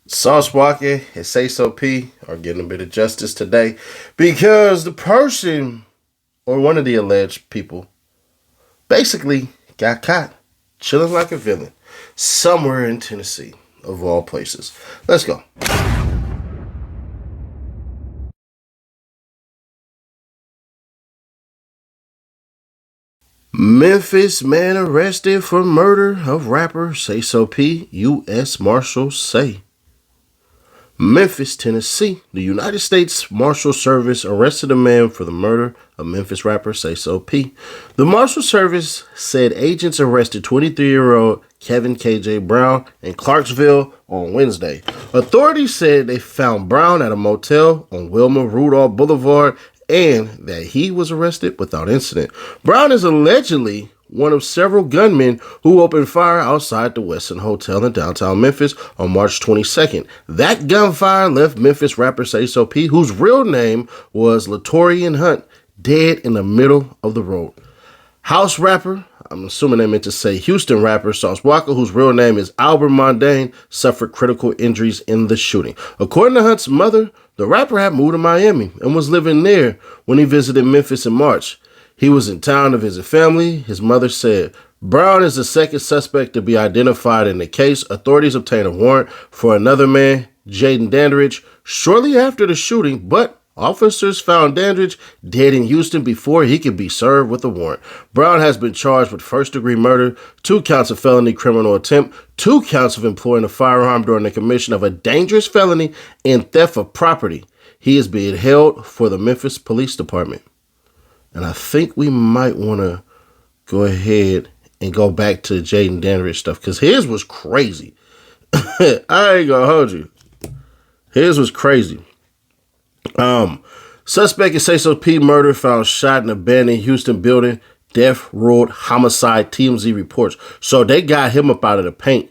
Sauce Walka and Sayso P are getting a bit of justice today because the person or one of the alleged people basically got caught chilling like a villain somewhere in Tennessee, of all places. Let's go. Memphis man arrested for murder of rapper Sayso P, U.S. Marshals say. Memphis, Tennessee. The United States Marshal Service arrested a man for the murder of Memphis rapper Sayso P. The Marshal Service said agents arrested 23-year-old Kevin K.J. Brown in Clarksville on Wednesday. Authorities said they found Brown at a motel on Wilma Rudolph Boulevard and that he was arrested without incident. Brown is allegedly one of several gunmen who opened fire outside the Westin Hotel in downtown Memphis on March 22nd. That gunfire left Memphis rapper Sayso P, whose real name was Latorian Hunt, dead in the middle of the road. House rapper, I'm assuming they meant to say Houston rapper, Sauce Walka, whose real name is Albert Mondane, suffered critical injuries in the shooting. According to Hunt's mother, the rapper had moved to Miami and was living there when he visited Memphis in March. He was in town to visit family. His mother said, Brown is the second suspect to be identified in the case. Authorities obtained a warrant for another man, Jaden Dandridge, shortly after the shooting, but officers found Dandridge dead in Houston before he could be served with a warrant. Brown has been charged with first-degree murder, 2 counts of felony criminal attempt, 2 counts of employing a firearm during the commission of a dangerous felony, and theft of property. He is being held for the Memphis Police Department. And I think we might want to go ahead and go back to Jaden Dandridge stuff because his was crazy. I ain't gonna hold you. His was crazy. Suspect in Sayso P murder found shot in abandoned Houston building. Death road homicide. TMZ reports. So they got him up out of the paint.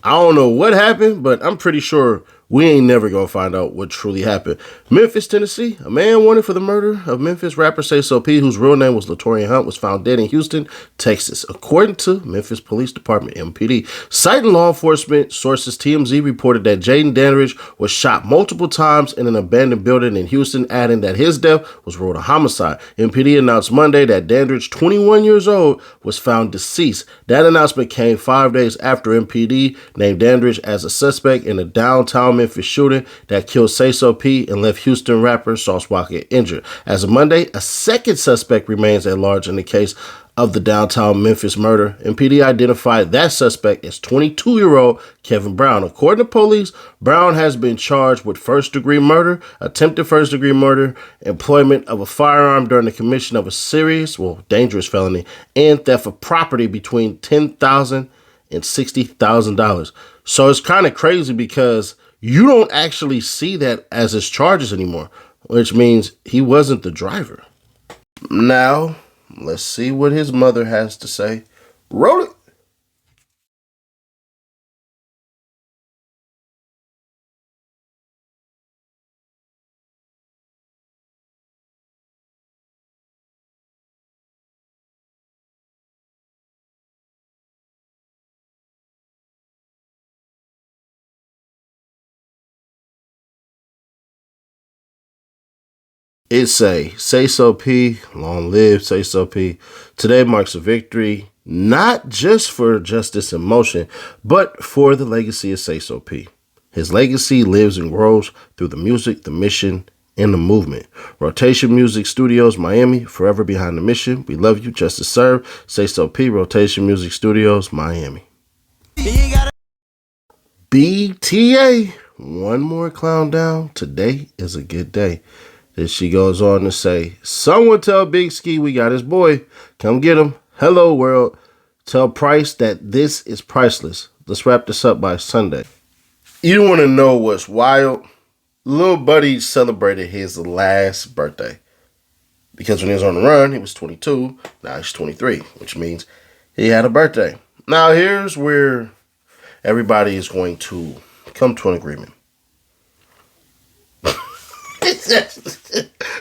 I don't know what happened, but I'm pretty sure we ain't never gonna find out what truly happened. Memphis, Tennessee. A man wanted for the murder of Memphis rapper Sayso P, whose real name was Latorian Hunt, was found dead in Houston, Texas, according to Memphis Police Department (MPD). Citing law enforcement sources, TMZ reported that Jaden Dandridge was shot multiple times in an abandoned building in Houston, adding that his death was ruled a homicide. MPD announced Monday that Dandridge, 21 years old, was found deceased. That announcement came 5 days after MPD named Dandridge as a suspect in a downtown Memphis shooting that killed Sayso P and left Houston rapper Sauce Walka injured. As of Monday, a second suspect remains at large in the case of the downtown Memphis murder. MPD identified that suspect as 22-year-old Kevin Brown. According to police, Brown has been charged with first-degree murder, attempted first-degree murder, employment of a firearm during the commission of a serious, dangerous felony, and theft of property between $10,000 and $60,000. So it's kind of crazy because you don't actually see that as his charges anymore, which means he wasn't the driver. Now, let's see what his mother has to say. Roll it. It say so P, long live Sayso P. Today marks a victory, not just for justice in motion, but for the legacy of Sayso P. His legacy lives and grows through the music, the mission, and the movement. Rotation Music Studios, Miami, forever behind the mission. We love you, justice served. Sayso P, Rotation Music Studios, Miami. BTA, one more clown down. Today is a good day. Then she goes on to say, someone tell Big Ski we got his boy. Come get him. Hello, world. Tell Price that this is priceless. Let's wrap this up by Sunday. You want to know what's wild? Lil Buddy celebrated his last birthday. Because when he was on the run, he was 22. Now he's 23, which means he had a birthday. Now here's where everybody is going to come to an agreement.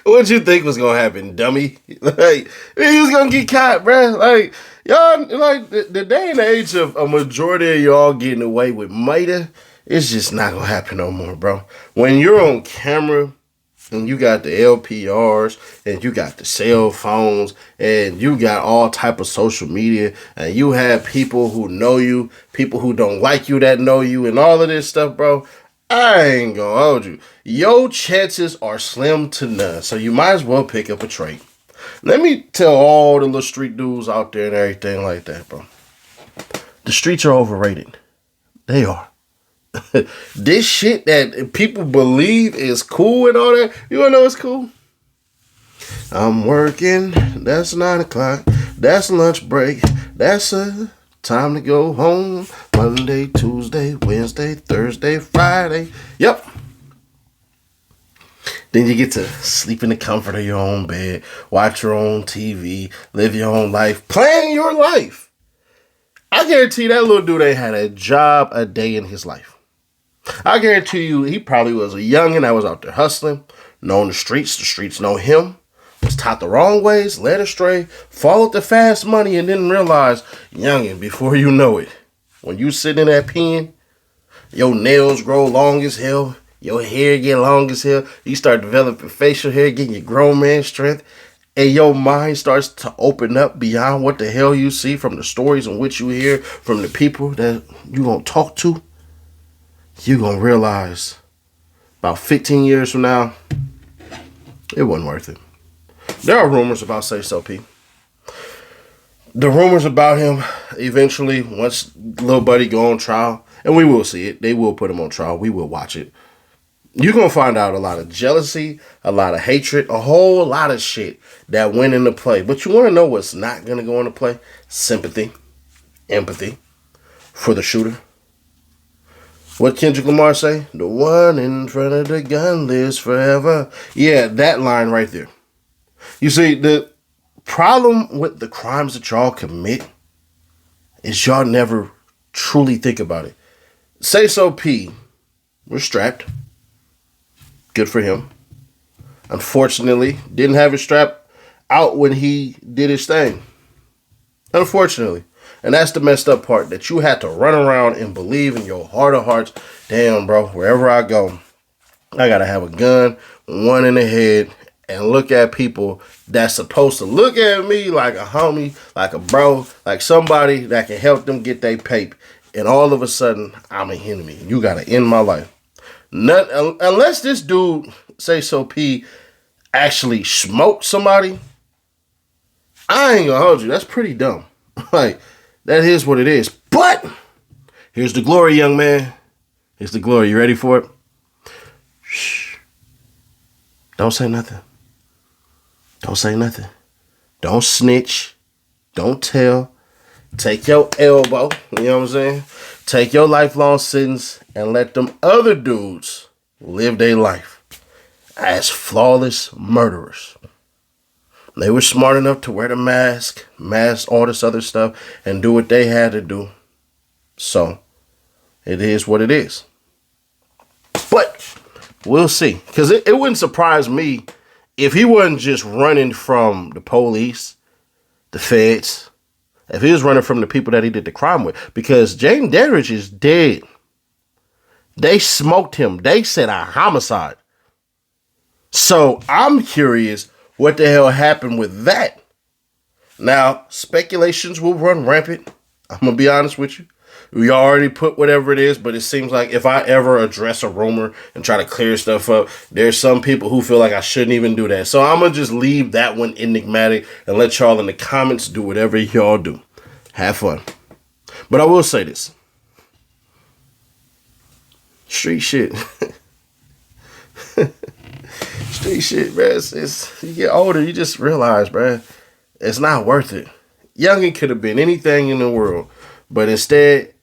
What you think was gonna happen, dummy? Like, he was gonna get caught, bruh. Like, y'all, like the day and age of a majority of y'all getting away with murder It's just not gonna happen no more, bro. When you're on camera and you got the LPRs and you got the cell phones and you got all type of social media and you have people who know you, people who don't like you that know you and all of this stuff, bro, I ain't gonna hold you. Your chances are slim to none. So you might as well pick up a trade. Let me tell all the little street dudes out there and everything like that, bro. The streets are overrated. They are. This shit that people believe is cool and all that, you wanna know what's cool? I'm working, that's 9 o'clock, that's lunch break, that's time to go home. Monday, Tuesday, Wednesday, Thursday, Friday. Yep. Then you get to sleep in the comfort of your own bed, watch your own TV, live your own life, plan your life. I guarantee that little dude ain't had a job a day in his life. I guarantee you he probably was a youngin' that was out there hustling, known the streets know him, was taught the wrong ways, led astray, followed the fast money, and didn't realize, youngin', before you know it, when you sit in that pen, your nails grow long as hell, your hair get long as hell, you start developing facial hair, getting your grown man strength, and your mind starts to open up beyond what the hell you see from the stories in which you hear from the people that you gonna talk to. You're going to realize about 15 years from now, it wasn't worth it. There are rumors about Sayso P. The rumors about him, eventually, once little buddy go on trial, and we will see it. They will put him on trial. We will watch it. You're going to find out a lot of jealousy, a lot of hatred, a whole lot of shit that went into play. But you want to know what's not going to go into play? Sympathy, empathy for the shooter. What Kendrick Lamar say? The one in front of the gun lives forever. Yeah, that line right there. You see, the problem with the crimes that y'all commit is y'all never truly think about it. Sayso P was strapped. Good for him. Unfortunately, didn't have his strap out when he did his thing. Unfortunately. And that's the messed up part, that you had to run around and believe in your heart of hearts, damn, bro, wherever I go, I got to have a gun, one in the head, and look at people that's supposed to look at me like a homie, like a bro, like somebody that can help them get their pape. And all of a sudden, I'm an enemy. You got to end my life. Unless this dude, Sayso P, actually smoked somebody, I ain't going to hold you. That's pretty dumb. Like, that is what it is. But here's the glory, young man. Here's the glory. You ready for it? Shh. Don't say nothing. Don't say nothing. Don't snitch. Don't tell. Take your elbow. You know what I'm saying? Take your lifelong sentence and let them other dudes live their life as flawless murderers. They were smart enough to wear the mask, all this other stuff, and do what they had to do. So, it is what it is. But, we'll see. Because it wouldn't surprise me if he wasn't just running from the police, the feds, if he was running from the people that he did the crime with. Because James Dandridge is dead. They smoked him. They said a homicide. So, I'm curious what the hell happened with that? Now, speculations will run rampant. I'm going to be honest with you. We already put whatever it is, but it seems like if I ever address a rumor and try to clear stuff up, there's some people who feel like I shouldn't even do that. So I'm going to just leave that one enigmatic and let y'all in the comments do whatever y'all do. Have fun. But I will say this. Street shit. Street shit, man. It's you get older, you just realize, man, it's not worth it. Youngin could have been anything in the world, but instead,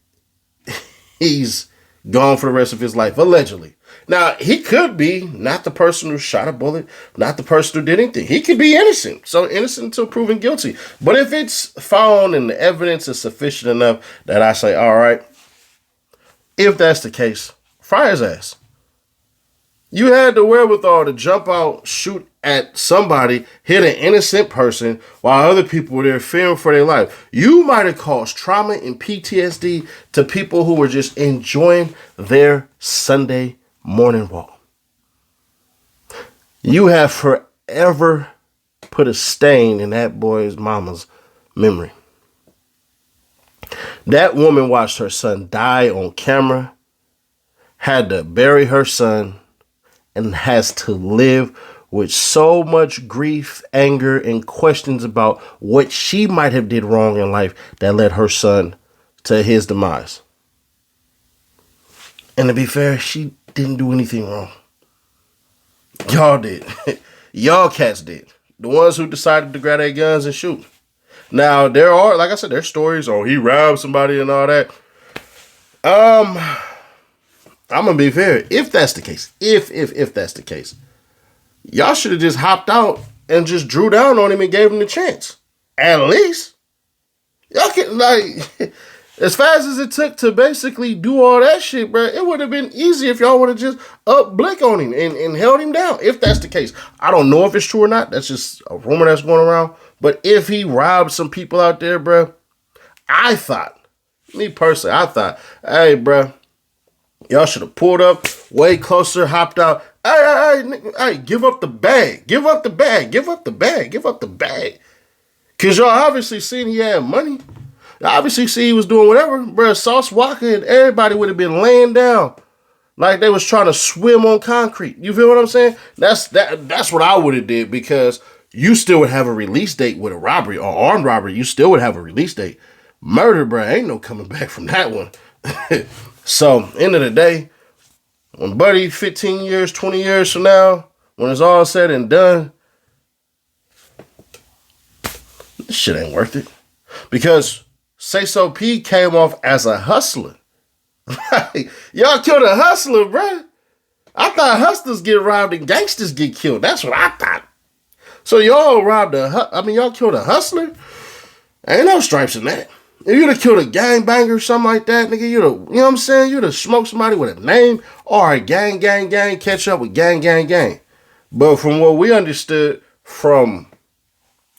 he's gone for the rest of his life, allegedly. Now, he could be not the person who shot a bullet, not the person who did anything. He could be innocent, so innocent until proven guilty. But if it's found and the evidence is sufficient enough that I say, all right, if that's the case, fry his ass. You had the wherewithal to jump out, shoot at somebody, hit an innocent person while other people were there fearing for their life. You might have caused trauma and PTSD to people who were just enjoying their Sunday morning walk. You have forever put a stain in that boy's mama's memory. That woman watched her son die on camera, had to bury her son, and has to live with so much grief, anger, and questions about what she might have did wrong in life that led her son to his demise. And to be fair, she didn't do anything wrong. Y'all did. Y'all cats did. The ones who decided to grab their guns and shoot. Now, there are, like I said, there's stories, he robbed somebody and all that. I'm going to be fair. If that's the case, if that's the case, y'all should have just hopped out and just drew down on him and gave him the chance. At least. Y'all can, like, as fast as it took to basically do all that shit, bro, it would have been easy if y'all would have just up blick on him and held him down. If that's the case. I don't know if it's true or not. That's just a rumor that's going around. But if he robbed some people out there, bro, I thought, hey, bro, y'all should have pulled up way closer, hopped out. Hey, give up the bag. Give up the bag. Give up the bag. Give up the bag. Because y'all obviously seen he had money. Y'all obviously see he was doing whatever. Bro, Sauce Walka and everybody would have been laying down like they was trying to swim on concrete. You feel what I'm saying? That's what I would have did, because you still would have a release date with a robbery or armed robbery. You still would have a release date. Murder, bro, ain't no coming back from that one. So, end of the day, when Buddy, 15 years, 20 years from now, when it's all said and done, this shit ain't worth it. Because Sayso P came off as a hustler. Y'all killed a hustler, bro. I thought hustlers get robbed and gangsters get killed. That's what I thought. So y'all y'all killed a hustler? Ain't no stripes in that. If you'd have killed a gangbanger or something like that, nigga, you know what I'm saying? You'd have smoked somebody with a name. All right, gang, catch up with gang. But from what we understood from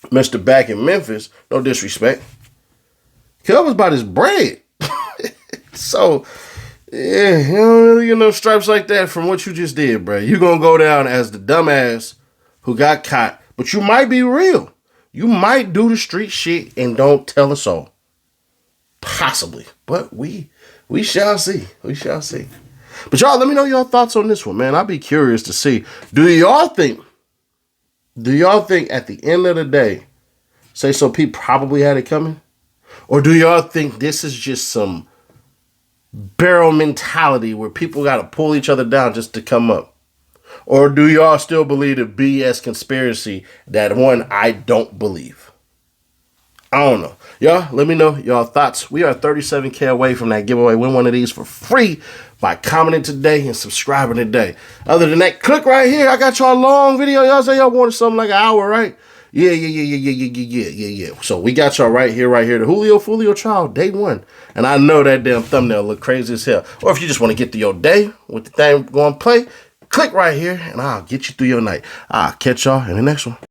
Mr. Back in Memphis, no disrespect, Kel was about his bread. So, yeah, you don't really get no stripes like that from what you just did, bro. You're going to go down as the dumbass who got caught. But you might be real. You might do the street shit and don't tell us all. Possibly. But we shall see. We shall see. But y'all, let me know your thoughts on this one, man. I'd be curious to see. Do y'all think at the end of the day, Sayso P probably had it coming? Or do y'all think this is just some barrel mentality where people got to pull each other down just to come up? Or do y'all still believe the BS conspiracy that one I don't believe? I don't know. Y'all, let me know y'all thoughts. We are 37K away from that giveaway. Win one of these for free by commenting today and subscribing today. Other than that, click right here. I got y'all a long video. Y'all say y'all wanted something like an hour, right? Yeah. So we got y'all right here. The Julio Fulio trial, day one. And I know that damn thumbnail look crazy as hell. Or if you just want to get through your day with the thing going to play, click right here and I'll get you through your night. I'll catch y'all in the next one.